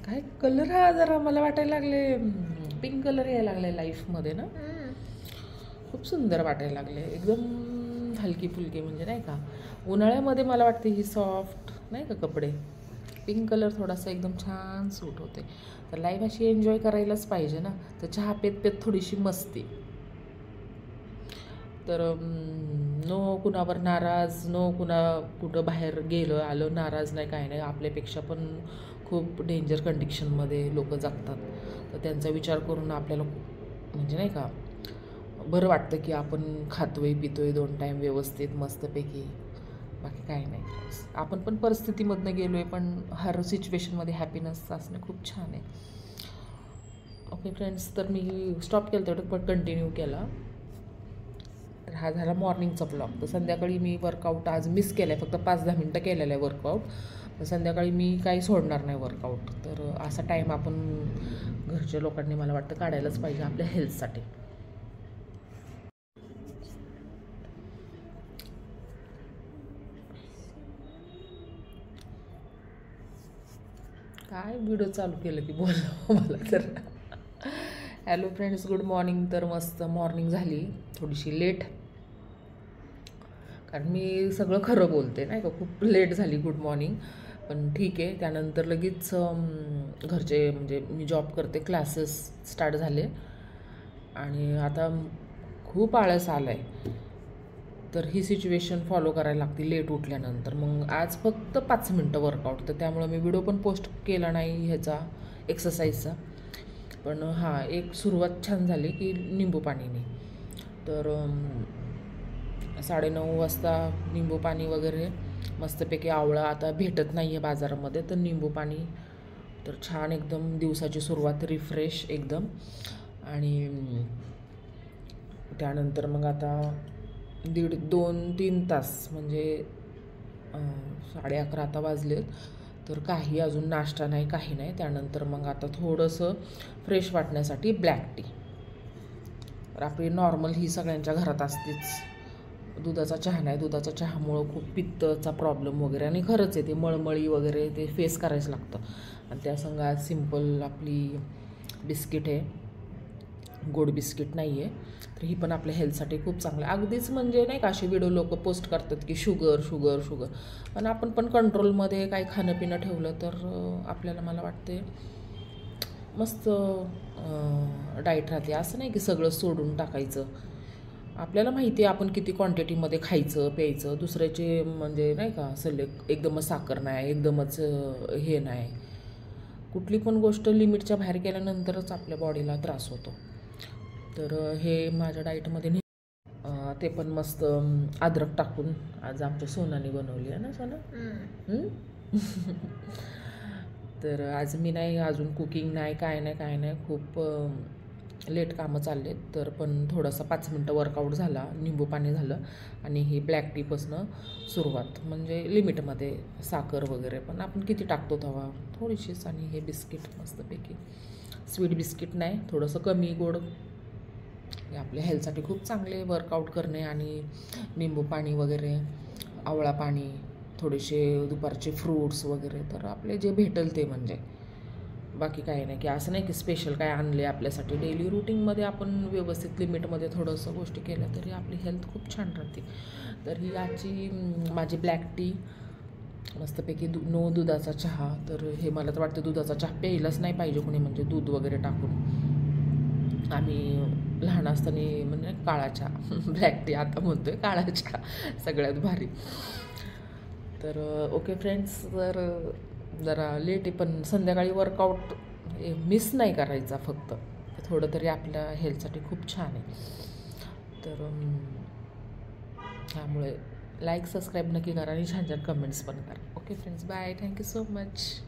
काय कलर हा जरा मला वाटायला लागले पिंक कलर यायला लागले लाईफमध्ये ना. खूप सुंदर वाटायला लागले एकदम हलकी फुलकी म्हणजे नाही का. उन्हाळ्यामध्ये मला वाटते ही सॉफ्ट नाही का कपडे पिंक कलर थोडासा एकदम छान सूट होते. तर लाईफ अशी एन्जॉय करायलाच पाहिजे ना. तर चहा पेत पेत थोडीशी मस्ती. तर नो कुणावर नाराज, नो कुठं बाहेर गेलं आलं नाराज नाही काही नाही. आपल्यापेक्षा पण खूप डेंजर कंडिशनमध्ये लोक जगतात. तर त्यांचा विचार करून आपल्याला म्हणजे नाही का बरं वाटतं की आपण खातोय पितोय 2 टाईम व्यवस्थित मस्तपैकी. बाकी काही नाही. आपण पण परिस्थितीमधनं गेलो आहे पण हर सिच्युएशनमध्ये हॅपीनेस असणं खूप छान आहे. ओके फ्रेंड्स, तर मी स्टॉप केलं तेवढं पण कंटिन्यू केला. तर हा झाला मॉर्निंगचा ब्लॉग. तर संध्याकाळी मी वर्कआउट आज मिस केलं आहे, फक्त 5-10 मिनटं केलेलं आहे वर्कआउट. तर संध्याकाळी मी काही सोडणार नाही वर्कआउट. तर असा टाईम आपण घरच्या लोकांनी मला वाटतं काढायलाच पाहिजे आपल्या हेल्थसाठी. काय व्हिडिओ चालू केलं की बोललं मला तर. Hello friends, good morning. तर मस्त मॉर्निंग झाली थोडीशी लेट, कारण मी सगळं खरं बोलते नाही का. खूप लेट झाली गुड मॉर्निंग, पण ठीक आहे. त्यानंतर लगेच घरचे म्हणजे मी जॉब करते, क्लासेस स्टार्ट झाले आणि आता खूप आळस आला आहे. तर ही सिच्युएशन फॉलो करायला लागते लेट उठल्यानंतर. मग आज फक्त 5 मिनटं वर्कआउट, तर त्यामुळं मी व्हिडिओ पण पोस्ट केला नाही ह्याचा एक्सरसाइजचा. पण हां, एक सुरुवात छान झाली की निंबू पाणीने. तर 9:30 वाजता निंबू पाणी वगैरे मस्तपैकी. आवळा आता भेटत नाही आहे बाजारामध्ये, तर निंबू पाणी तर छान एकदम दिवसाची सुरुवात रिफ्रेश एकदम. आणि त्यानंतर मग आता 2-3 तास म्हणजे 11:30 आता वाजलेत, तर काही अजून नाश्ता नाही काही नाही. त्यानंतर मग आता थोडंसं फ्रेश वाटण्यासाठी ब्लॅक टी. तर आपली नॉर्मल ही सगळ्यांच्या घरात असतेच. दुधाचा चहा नाही, दुधाच्या चहामुळं खूप पित्तचा प्रॉब्लेम वगैरे, आणि खरंच आहे ते मळमळी वगैरे ते फेस करायचं लागतं. आणि त्या संग आज सिम्पल आपली बिस्किट आहे, गोड बिस्किट नाही आहे. तर ही पण आपल्या हेल्थसाठी खूप चांगलं आहे. अगदीच म्हणजे नाही का असे व्हिडिओ लोक पोस्ट करतात की शुगर शुगर शुगर, पण आपण पण कंट्रोलमध्ये काही खाणं पिणं ठेवलं तर आपल्याला मला वाटते मस्त डाईट राहते. असं नाही की सगळं सोडून टाकायचं. आपल्याला माहिती आहे आपण किती क्वांटिटीमध्ये खायचं प्यायचं. दुसऱ्याचे म्हणजे नाही का सल्ले एकदमच साखर नाही, एकदमच हे नाही. कुठली पण गोष्ट लिमिटच्या बाहेर केल्यानंतरच आपल्या बॉडीला त्रास होतो. तर हे माझ्या डाईटमध्ये ते पण मस्त अद्रक टाकून आज आमच्या सोनाने बनवली आहे ना सोना. तर आज मी नाही अजून कुकिंग नाही काय नाही खूप लेट कामं चाललेत. तर पण थोडंसं 5 मिनटं वर्कआउट झाला, निंबू पाणी झालं आणि ही ब्लॅक टीपासनं सुरुवात. म्हणजे लिमिटमध्ये साखर वगैरे पण आपण किती टाकतो तेव्हा थोडीशीच. आणि हे बिस्किट मस्तपैकी स्वीट बिस्किट नाही, थोडंसं कमी गोड. हे आपल्या हेल्थसाठी खूप चांगले वर्कआउट करणे. आणि निंबू पाणी वगैरे, आवळा पाणी, थोडेसे दुपारचे फ्रूट्स वगैरे. तर आपले जे भेटेल ते म्हणजे बाकी काही नाही की असं नाही की स्पेशल काय आणले आपल्यासाठी. डेली रुटीनमध्ये आपण व्यवस्थित लिमिटमध्ये थोडंसं गोष्टी केल्या तरी आपली हेल्थ खूप छान राहते. तर ही आजची माझी ब्लॅक टी मस्तपैकी. नो दुधाचा चहा. तर हे मला तर वाटतं दुधाचा चहा प्यायलाच नाही पाहिजे कोणी, म्हणजे दूध वगैरे टाकून. आम्ही लहान असताना म्हणजे काळा चहा ब्लॅक टी आता म्हणतो आहे काळा चहा सगळ्यात भारी. तर ओके फ्रेंड्स, तर जरा लेट आहे पण संध्याकाळी वर्कआउट मिस नाही करायचा फक्त. थोडं तरी आपल्या हेल्थसाठी खूप छान आहे. तर त्यामुळे लाईक सबस्क्राईब नक्की करा आणि छान छान कमेंट्स पण करा. Okay friends, bye. Thank you so much.